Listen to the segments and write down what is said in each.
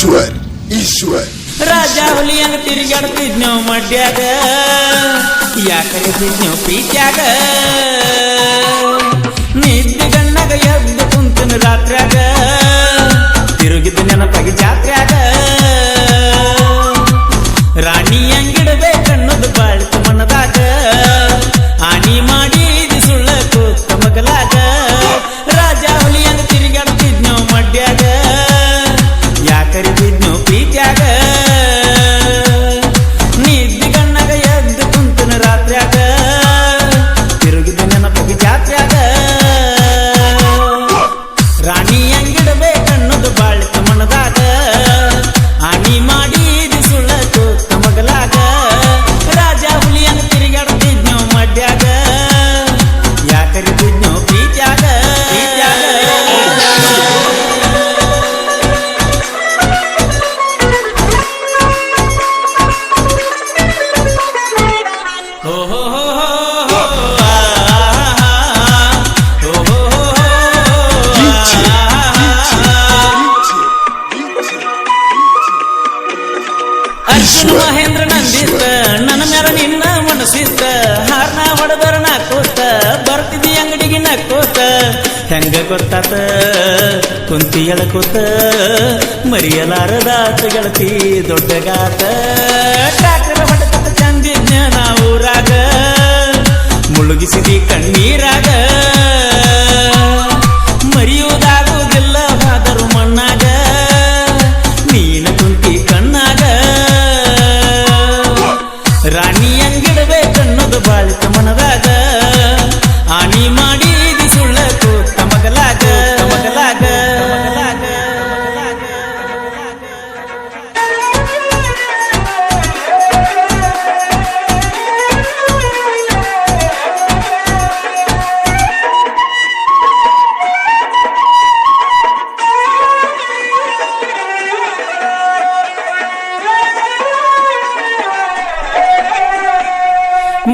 ಈಶ್ವರ್ ರಾಜ ಹುಲಿಯಂಗ ತಿರುಗಾಡ್ತಿದ್ನೋ ಮಡ್ಯಾಗ ಯಾಕರಿದ್ನೋ ಪ್ರೀತ್ಯಾಗ ನಿದ್ದೆ ಗಣ್ಣಾಗ ಎದ್ದು ಕುಂತನ ರಾತ್ರ್ಯಾಗ ತಿರುಗಿದ ನೆನಪಾಗಿ ಜಾತ್ರ್ಯಾಗ ರಾಣಿ ಹಂಗಿಡಬೇಕನ್ನೋದು ಬಾಳ್ತು ಮನದಾಗ ಆನಿ ಮಾಡಿದ ಸುಳ್ಳ ಕೂತ ಮಗಲಾಗ ರಾಜ ಹುಲಿಯಂಗ ತಿರುಗಾಡ್ತಿದ್ನೋ ಮಡ್ಯಾಗ ಯಾಕರಿದ್ನೋ ಪ್ರೀತ್ಯಾಗ ನಿದ್ದೆ ಗಣ್ಣಾಗ ಎದ್ದು ಕುಂತನ ರಾತ್ರ್ಯಾಗ ತಿರುಗಿದ ನೆನಪಾಗಿ ಜಾತ್ರ್ಯಾಗ ರಾಣಿ ಹಂಗಿಡಬೇಕನ್ನೋದು ಬಾಳ್ತು ಮನದಾಗ ಆನಿ ಮಾಡಿದ ಸುಳ್ಳ ಕೂತ ಮಗಲಾಗ ರಾಜ ಹುಲಿಯಂಗ ತಿರುಗಾಡ್ತಿದ್ನೋ ಮಡ್ಯಾಗ ಯಾಕರಿದ್ನೋ ಪ್ರೀತ್ಯಾಗ ಅರ್ಜುನ ಮಹೇಂದ್ರ ನಂದಿತ್ತ ನನ್ನ ಮ್ಯಾಲ ನಿನ್ನ ಮನಸ್ಸಿತ್ತ ಹಾರ್ನ ಹೊಡೆದರ ನಾಕೋತ ಬರ್ತಿದ್ದಿ ಅಂಗಡಿಗೆ ನಕ್ಕೋತ ಹೆಂಗ ಗೊತ್ತಾತ ಕುಂತಿ ಎಳಕೋತ ಮರಿಯಲಾರದಾತ ಗೆಳತಿ ದೊಡ್ಡಗಾತ ಟ್ರ್ಯಾಕ್ಟರ್ ಹೊಡೆತ ಚಂದಿದ್ನ ನಾವೂರಾಗ ಮುಳುಗಿಸಿದಿ ಕಣ್ಣೀರಾಗ ಮರಿಯುವುದಾಗುವುದಿಲ್ಲ ಹಾದರು ಮಣ್ಣಾಗ ನೀನ ಕುಂತಿ ಕಣ್ಣಾಗ ರಾಣಿ ಹಂಗಿಡಬೇಕನ್ನೋದು ಬಾಳಿತ ಮನದಾಗ ಆನಿ ಮಾಡಿದಿ ಸುಳ್ಳ ಕೂತ ಮಗಲಾಗ ಮಗಲಾಗ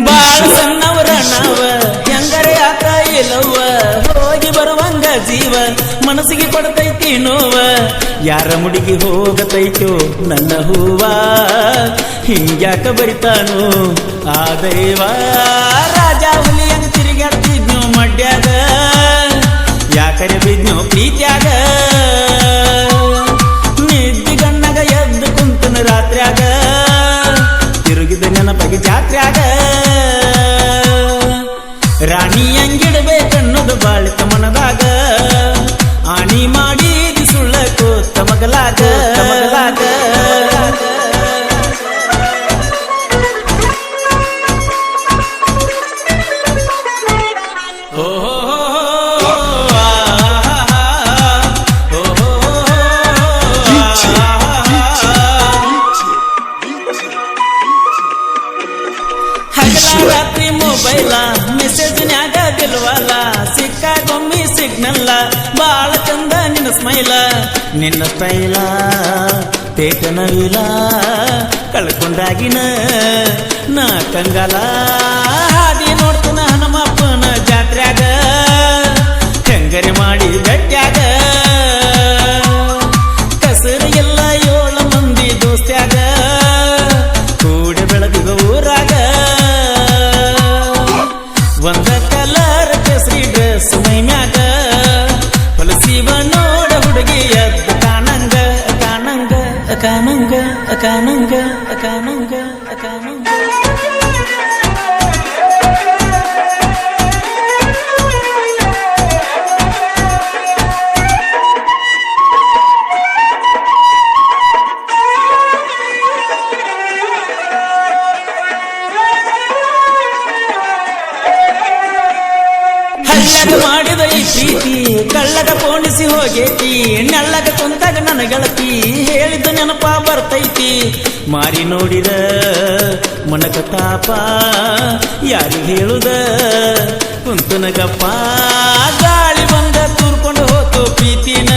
ಬಾಳ ಸಣ್ಣವರ ನಾವ ಹೆಂಗರೆ ಆತ ಇಲ್ಲವ್ವ ಹೋಗಿ ಬರುವಂಗ ಜೀವ ಮನಸ್ಸಿಗೆ ಕೊಡ್ತೈತಿ ನೋವ ಯಾರ ಮುಡಿಗೆ ಹೋಗತೈತೋ ನನ್ನ ಹೂವ ಹಿಂಗ್ಯಾಕ ಬರಿತಾನು ಆ ದೈವ ರಾಜ ಹುಲಿಯಂಗ ತಿರುಗಾಡ್ತಿದ್ನೋ ಮಡ್ಯಾಗ ಯಾಕರೆ ಬಿದ್ನೋ ಪ್ರೀತ್ಯಾಗ ನಿದ್ದೆ ಗಣ್ಣಾಗ ಎದ್ದು ಕುಂತನ ರಾತ್ರ್ಯಾಗ ತಿರುಗಿದ ನೆನಪಾಗಿ ಜಾತ್ರ್ಯಾಗ ರಾಣಿ ಹಂಗಿಡಬೇಕನ್ನೋದು ಬಾಳಿತ ಮನದಾಗ ಆನಿ ಮಾಡಿದಿ ಸುಳ್ಳ ಕೂತ ಮಗಲಾಗ ಮಗಲಾಗ ರಾತ್ರಿ ಮೊಬೈಲ ಮೆಸೇಜ್ನ್ಯಾಗ ಗೆಲ್ವಲ್ಲ ಸಿಕ್ಕಾಗೊಮ್ಮಿ ಸಿಗ್ನಲ್ಲ ಬಾಳ ಚಂದ ನಿನ್ನ ಸ್ಮೈಲ ನಿನ್ನ ಸ್ಟೈಲ ತೇಟನವಿಲ ಕಳ್ಕೊಂಡಾಗಿನ ನಾ ಕಂಗಾಲ ಹಾದಿ ನೋಡ್ತನ ಹನುಮಪ್ಪನ ಜಾತ್ರ್ಯಾಗ ಹೆಂಗರೆ ಮಾಡಿ ಗಟ್ಟ್ಯಾಗ ಕಸರು ಎಲ್ಲ 7 ಮಂದಿ ದೋಸ್ತ್ಯಾಗ ಕೂಡಿ ಬೆಳೆದಿಗ ಊರಾಗ ಒಂದ ಕಲರ್ ಕೇಸರಿ ಡ್ರೆಸ್ ಮೈಮ್ಯಾಗ ಹೊಲಸಿವ ನೋಡ ಹುಡುಗಿ ಎದ್ದ ಕಾಣಂಗ ಕಾಣಂಗ ಕಾಣಂಗ ಕಾಣಂಗ ಕಾಣಂಗ ಕಾಣಂಗ ಹಳ್ಳಗ ಮಾಡಿದ ಈ ಪ್ರೀತಿ ಕಳ್ಳಗ ಪೋಣಿಸಿ ಹೋಗೇತಿ ನೆಳ್ಳಗ ಕುಂತಾಗ ನನ್ನ ಗೆಳತಿ ಹೇಳಿದ ನೆನಪ ಬರ್ತೈತಿ ಮಾರಿ ನೋಡಿದ ಮನಕ ತಾಪ ಯಾರು ಹೇಳುದ ಕುಂತನಗಪ್ಪ ಗಾಳಿ ಬಂದ ತೂರ್ಕೊಂಡು ಹೋತು ಪ್ರೀತಿನ